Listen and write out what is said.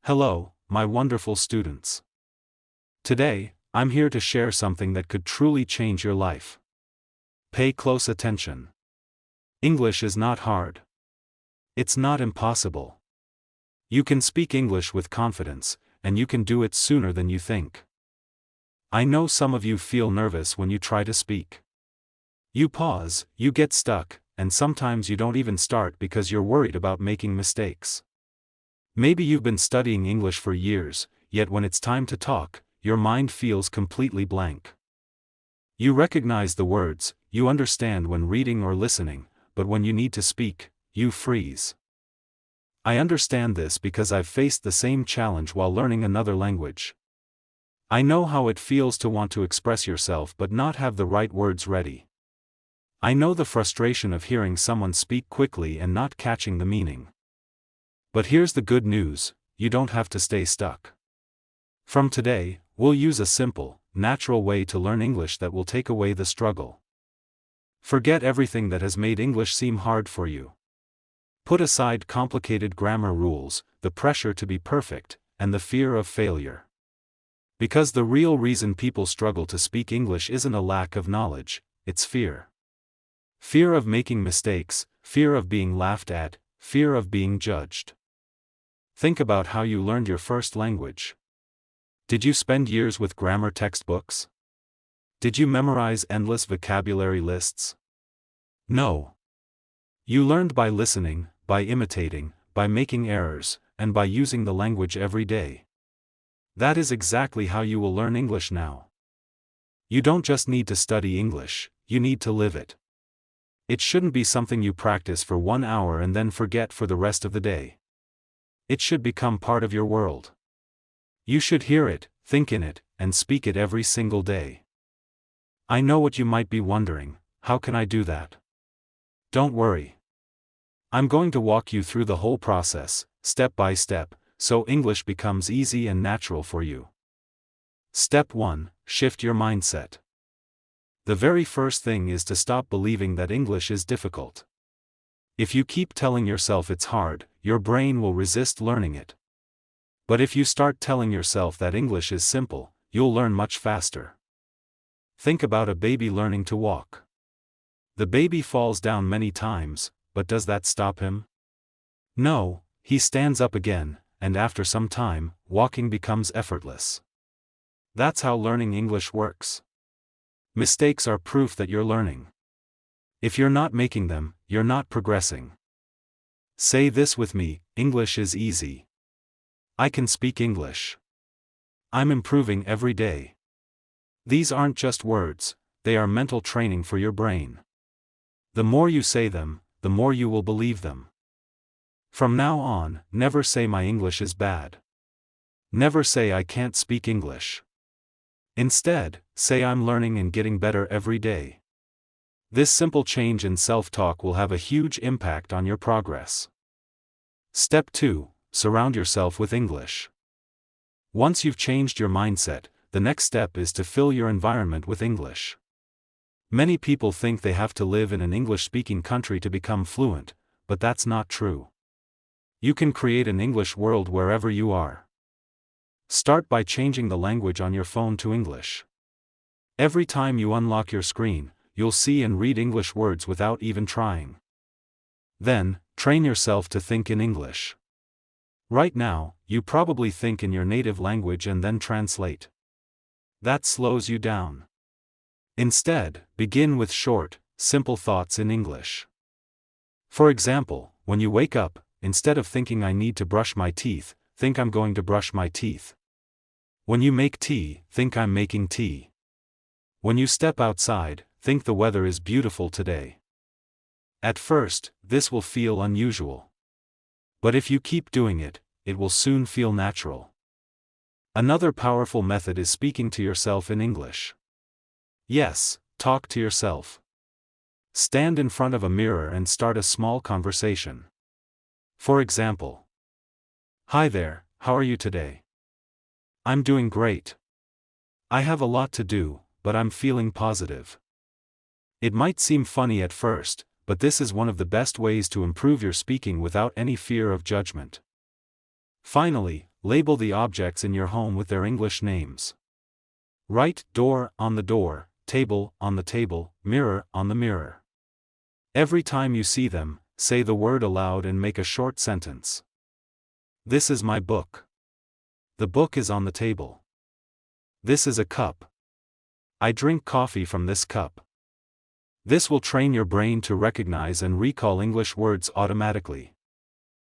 Hello, my wonderful students. Today, I'm here to share something that could truly change your life. Pay close attention. English is not hard. It's not impossible. You can speak English with confidence, and you can do it sooner than you think. I know some of you feel nervous when you try to speak. You pause, you get stuck, and sometimes you don't even start because you're worried about making mistakes. Maybe you've been studying English for years, yet when it's time to talk, your mind feels completely blank. You recognize the words, you understand when reading or listening, but when you need to speak, you freeze. I understand this because I've faced the same challenge while learning another language. I know how it feels to want to express yourself but not have the right words ready. I know the frustration of hearing someone speak quickly and not catching the meaning. But here's the good news, you don't have to stay stuck. From today, we'll use a simple, natural way to learn English that will take away the struggle. Forget everything that has made English seem hard for you. Put aside complicated grammar rules, the pressure to be perfect, and the fear of failure. Because the real reason people struggle to speak English isn't a lack of knowledge, it's fear. Fear of making mistakes, fear of being laughed at, fear of being judged. Think about how you learned your first language. Did you spend years with grammar textbooks? Did you memorize endless vocabulary lists? No. You learned by listening, by imitating, by making errors, and by using the language every day. That is exactly how you will learn English now. You don't just need to study English, you need to live it. It shouldn't be something you practice for 1 hour and then forget for the rest of the day. It should become part of your world. You should hear it, think in it, and speak it every single day. I know what you might be wondering, how can I do that? Don't worry. I'm going to walk you through the whole process, step by step, so English becomes easy and natural for you. Step 1, shift your mindset. The very first thing is to stop believing that English is difficult. If you keep telling yourself it's hard, your brain will resist learning it. But if you start telling yourself that English is simple, you'll learn much faster. Think about a baby learning to walk. The baby falls down many times, but does that stop him? No, he stands up again, and after some time, walking becomes effortless. That's how learning English works. Mistakes are proof that you're learning. If you're not making them, you're not progressing. Say this with me, English is easy. I can speak English. I'm improving every day. These aren't just words, they are mental training for your brain. The more you say them, the more you will believe them. From now on, never say my English is bad. Never say I can't speak English. Instead, say I'm learning and getting better every day. This simple change in self-talk will have a huge impact on your progress. Step 2, surround yourself with English. Once you've changed your mindset, the next step is to fill your environment with English. Many people think they have to live in an English-speaking country to become fluent, but that's not true. You can create an English world wherever you are. Start by changing the language on your phone to English. Every time you unlock your screen, you'll see and read English words without even trying. Then, train yourself to think in English. Right now, you probably think in your native language and then translate. That slows you down. Instead, begin with short, simple thoughts in English. For example, when you wake up, instead of thinking I need to brush my teeth, think I'm going to brush my teeth. When you make tea, think I'm making tea. When you step outside, think the weather is beautiful today. At first, this will feel unusual. But if you keep doing it, it will soon feel natural. Another powerful method is speaking to yourself in English. Yes, talk to yourself. Stand in front of a mirror and start a small conversation. For example, "Hi there, how are you today?" "I'm doing great. I have a lot to do, but I'm feeling positive." It might seem funny at first, but this is one of the best ways to improve your speaking without any fear of judgment. Finally, Label the objects in your home with their English names. Write door on the door, table on the table, mirror on the mirror. Every time you see them, say the word aloud and make a short sentence. This is my book. The book is on the table. This is a cup. I drink coffee from this cup. This will train your brain to recognize and recall English words automatically.